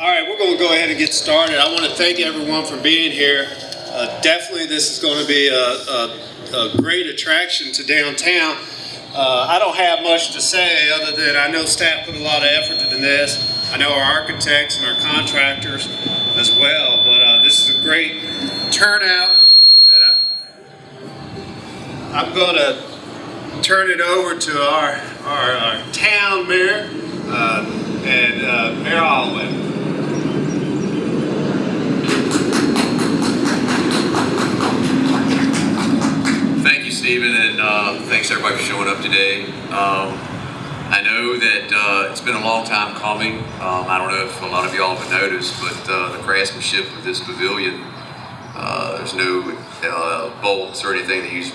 All right, we're going to go ahead and get started. I want to thank everyone for being here. Definitely this is going to be a great attraction to downtown. I don't have much to say other than I know staff put a lot of effort into this. I know our architects and our contractors as well, but this is a great turnout. And I'm going to turn it over to our town mayor and Mayor Holloway. Thank you, Stephen, and thanks everybody for showing up today. I know that it's been a long time coming. I don't know if a lot of y'all have noticed, but the craftsmanship of this pavilion, there's no bolts or anything. They use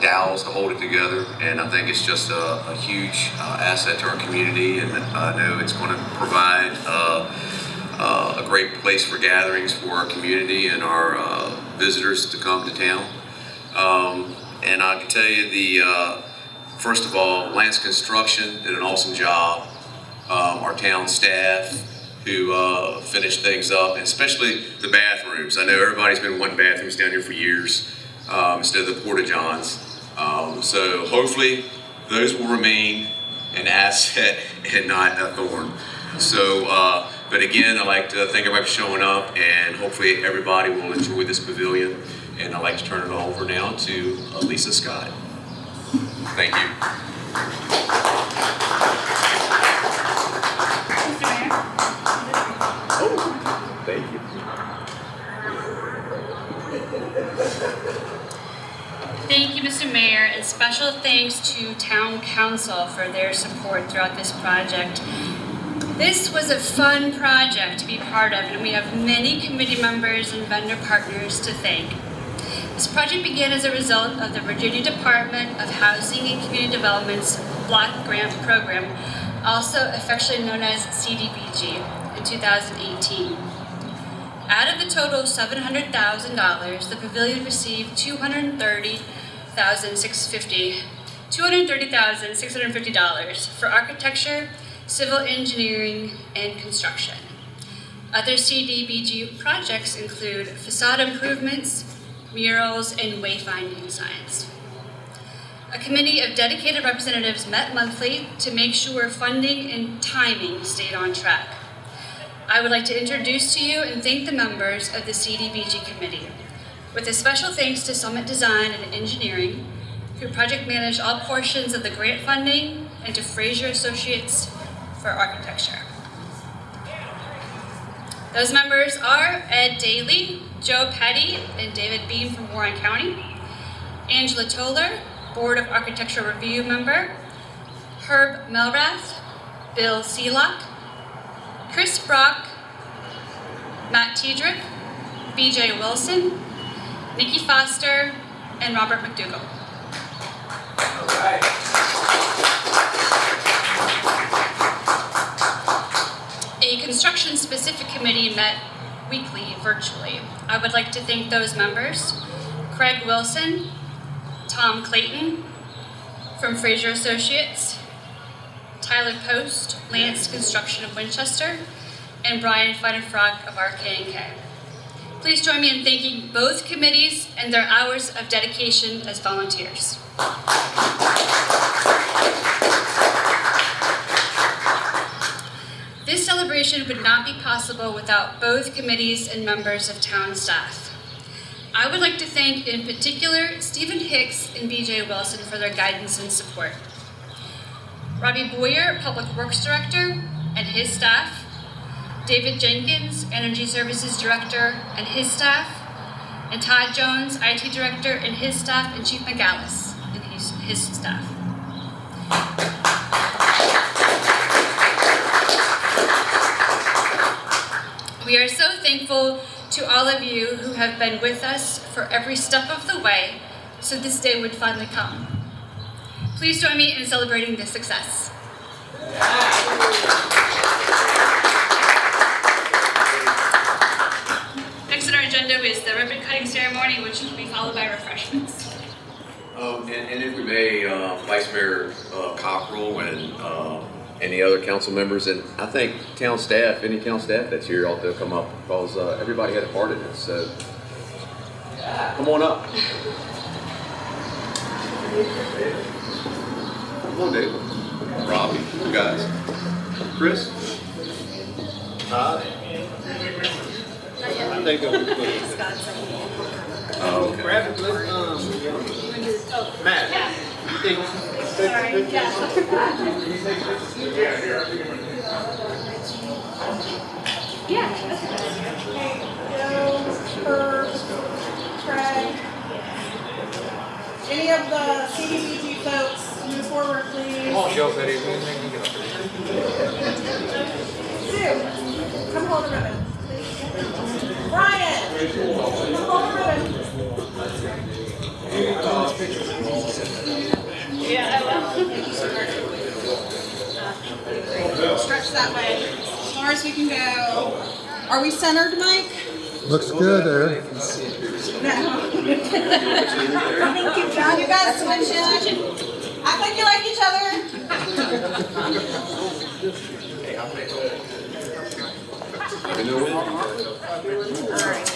dowels to hold it together, and I think it's just a huge asset to our community, and I know it's going to provide a great place for gatherings for our community and our visitors to come to town. And I can tell you first of all, Lance Construction did an awesome job. Our town staff who finished things up, and especially the bathrooms. I know everybody's been wanting bathrooms down here for years instead of the porta-johns. So hopefully those will remain an asset and not a thorn. So, but again, I'd like to thank everybody for showing up, and hopefully everybody will enjoy this pavilion. And I'd like to turn it over now to Lisa Scott. Thank you. Mr. Mayor. Oh, thank you. Thank you, Mr. Mayor, and special thanks to Town Council for their support throughout this project. This was a fun project to be part of, and we have many committee members and vendor partners to thank. This project began as a result of the Virginia Department of Housing and Community Development's Block Grant Program, also affectionately known as CDBG, in 2018. Out of the total $700,000, the pavilion received $230,650 for architecture, civil engineering, and construction. Other CDBG projects include facade improvements, murals, and wayfinding signs. A committee of dedicated representatives met monthly to make sure funding and timing stayed on track. I would like to introduce to you and thank the members of the CDBG committee, with a special thanks to Summit Design and Engineering, who project managed all portions of the grant funding, and to Fraser Associates for architecture. Those members are Ed Daly, Joe Petty, and David Beam from Warren County, Angela Toller, Board of Architecture Review member, Herb Melrath, Bill Seelock, Chris Brock, Matt Tiedrick, BJ Wilson, Nikki Foster, and Robert McDougall. All right. A construction-specific committee met weekly virtually. I would like to thank those members: Craig Wilson, Tom Clayton from Fraser Associates, Tyler Post, Lance Construction of Winchester, and Brian Feidenfrock of RK&K. Please join me in thanking both committees and their hours of dedication as volunteers. This celebration would not be possible without both committees and members of town staff. I would like to thank in particular Stephen Hicks and BJ Wilson for their guidance and support. Robbie Boyer, Public Works Director, and his staff, David Jenkins, Energy Services Director, and his staff, and Todd Jones, IT Director, and his staff, and Chief McGallis and his staff. We are so thankful to all of you who have been with us for every step of the way so this day would finally come. Please join me in celebrating this success. Next on our agenda is the ribbon cutting ceremony, which will be followed by refreshments. And if we may, Vice Mayor Cockrell and any other council members, and I think town staff, any town staff that's here ought to come up because everybody had a part in this. So come on up. Come on, Dave. Robbie, you guys. Chris? I think it'll be good. Oh, okay. Grab it, Matt. Any of the CDBG folks move forward, please? Come on, Joe, Betty. Sue, come hold the ribbon. Brian, come hold the ribbon. Stretch that way, as far as we can go. Are we centered, Mike? Looks good there. No. You guys switch in. Act like you like each other.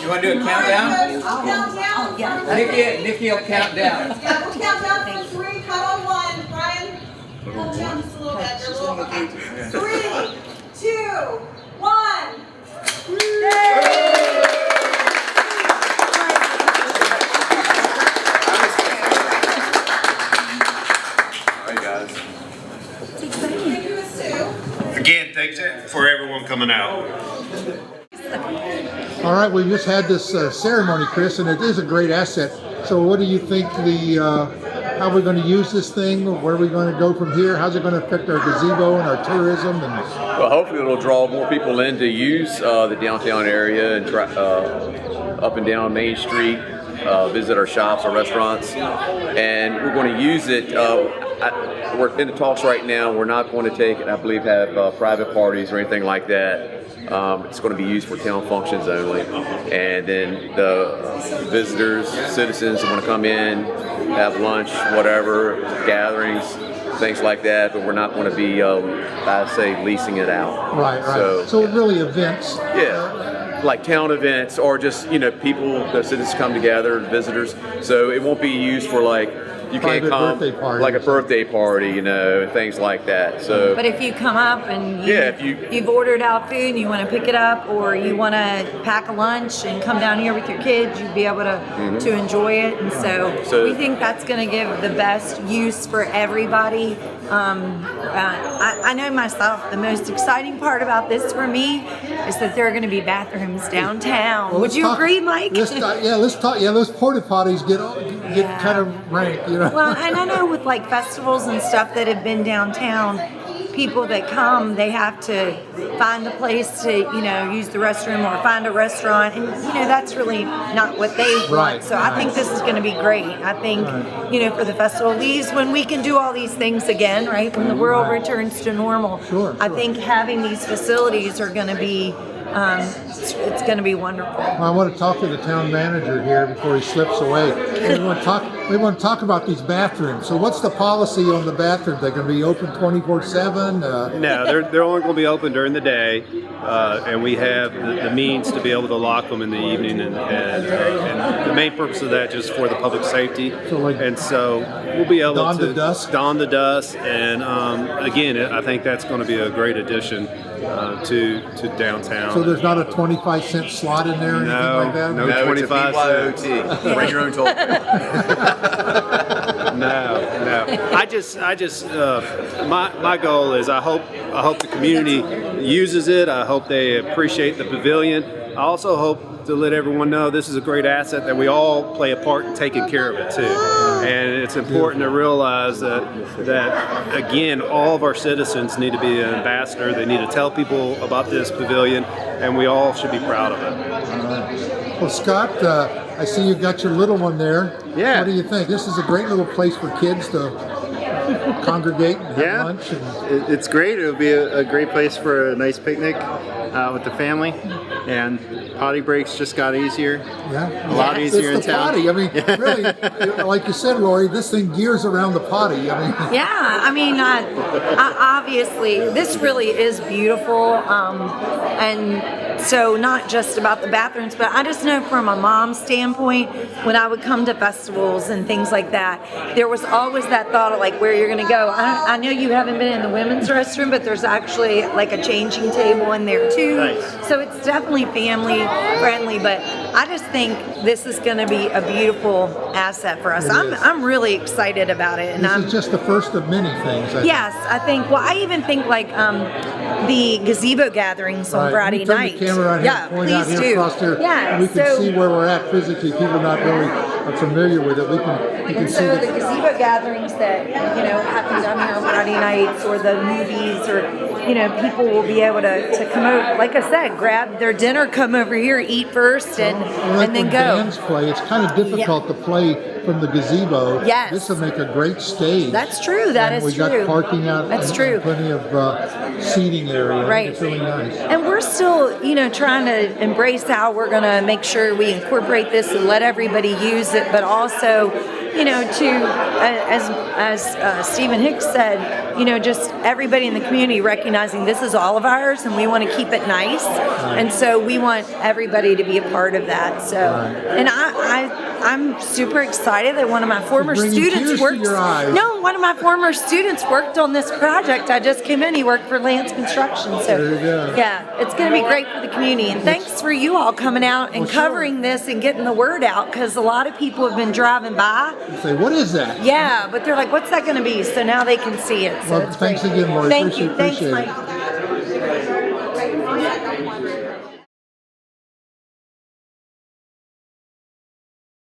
You want to do a countdown? Countdown. Nikki will count down. Yeah, we'll count down from 3, count on 1. Brian, hold down just a little bit. You're a little, okay. 3, 2, 1. Again, thanks for everyone coming out. All right, we just had this ceremony, Chris, and it is a great asset. So what do you think how we're going to use this thing? Where are we going to go from here? How's it going to affect our gazebo and our tourism? Well, hopefully it'll draw more people in to use the downtown area and up and down Main Street, visit our shops, our restaurants, and we're going to use it. We're in the talks right now. We're not going to take it, I believe, have private parties or anything like that. It's going to be used for town functions only, and then the visitors, citizens who want to come in, have lunch, whatever, gatherings, things like that, but we're not going to be, I'd say, leasing it out. Right. So really events. Yeah, like town events or just, people, the citizens come together, visitors. So it won't be used for like, you can't come like a birthday party, things like that. So, but if you come up and you've ordered out food and you want to pick it up, or you want to pack a lunch and come down here with your kids, you'd be able to enjoy it. And so we think that's going to give the best use for everybody. I know myself, the most exciting part about this for me is that there are going to be bathrooms downtown. Well, would you agree, Mike? Let's talk. Yeah, those porta potties get kind of rank, Well, and I know with like festivals and stuff that have been downtown, people that come, they have to find a place to, use the restroom or find a restaurant, and that's really not what they want. So I think this is going to be great. I think, for the festival of leaves, when we can do all these things again, right, when the world returns to normal, I think having these facilities are going to be it's going to be wonderful. Well, I want to talk to the town manager here before he slips away. We want to talk about these bathrooms. So what's the policy on the bathrooms? They're going to be open 24/7? No, they're only going to be open during the day, and we have the means to be able to lock them in the evening, and the main purpose of that just for the public safety. So we'll be able dawn to dawn to dusk, and again, I think that's going to be a great addition to downtown. So there's not a 25-cent slot in there or anything like that? No, 25 cents. Bring your own toll. No. My goal is I hope the community uses it. I hope they appreciate the pavilion. I also hope to let everyone know this is a great asset that we all play a part in taking care of it too. And it's important to realize that again, all of our citizens need to be an ambassador. They need to tell people about this pavilion, and we all should be proud of it. Well, Scott, I see you got your little one there. Yeah. What do you think? This is a great little place for kids to congregate and have Yeah. lunch. And It's great. It'll be a great place for a nice picnic with the family. And potty breaks just got easier. yeah, A lot easier in it's the town. potty. I mean, really, like you said, Lori, this thing gears around the potty. I mean, Yeah, I mean, obviously, this really is beautiful, and so not just about the bathrooms, but I just know from a mom's standpoint, when I would come to festivals and things like that, there was always that thought of like where you're going to go. I know you haven't been in the women's restroom, but there's actually like a changing table in there too. Nice. So it's definitely family friendly, but I just think this is going to be a beautiful asset for us. It is. I'm really excited about it, and this I'm is just the first of many things. I think. Yes, I think. Well, I even think like the gazebo gatherings on Right. Friday Can you night. turn the camera around here, Yeah, point out please here do. across here. Yeah, we can so- see where we're at physically. People not really are familiar with it. We can And see so the that. gazebo gatherings that happen down here on Friday nights, or the movies, or people will be able to come over. Like I said, grab their dinner, come over here, eat first, and Like and then when go. bands play, it's kind of difficult to play from the gazebo. Yes. This will make a great stage. That's true. That and is we true. got parking out. That's and true. Plenty of seating area. Right. It's really nice. And we're still, trying to embrace how we're going to make sure we incorporate this and let everybody use it, but also, as Stephen Hicks said, just everybody in the community recognizing this is all of ours and we want to keep it nice. And so we want everybody to be a part of that. So, and I'm super excited that one of my former bringing students tears to worked. your eyes. No, one of my former students worked on this project. I just came in. He worked for Lance Construction. So, There you go. yeah, it's going to be great for the community. And thanks for you all coming out and Well, sure. covering this and getting the word out, because a lot of people have been driving by. Say, what is that? Yeah, but they're like, what's that going to be? So now they can see it. So Well, it's thanks great. again, Lori. Thank you. Appreciate Thanks, it. Mike.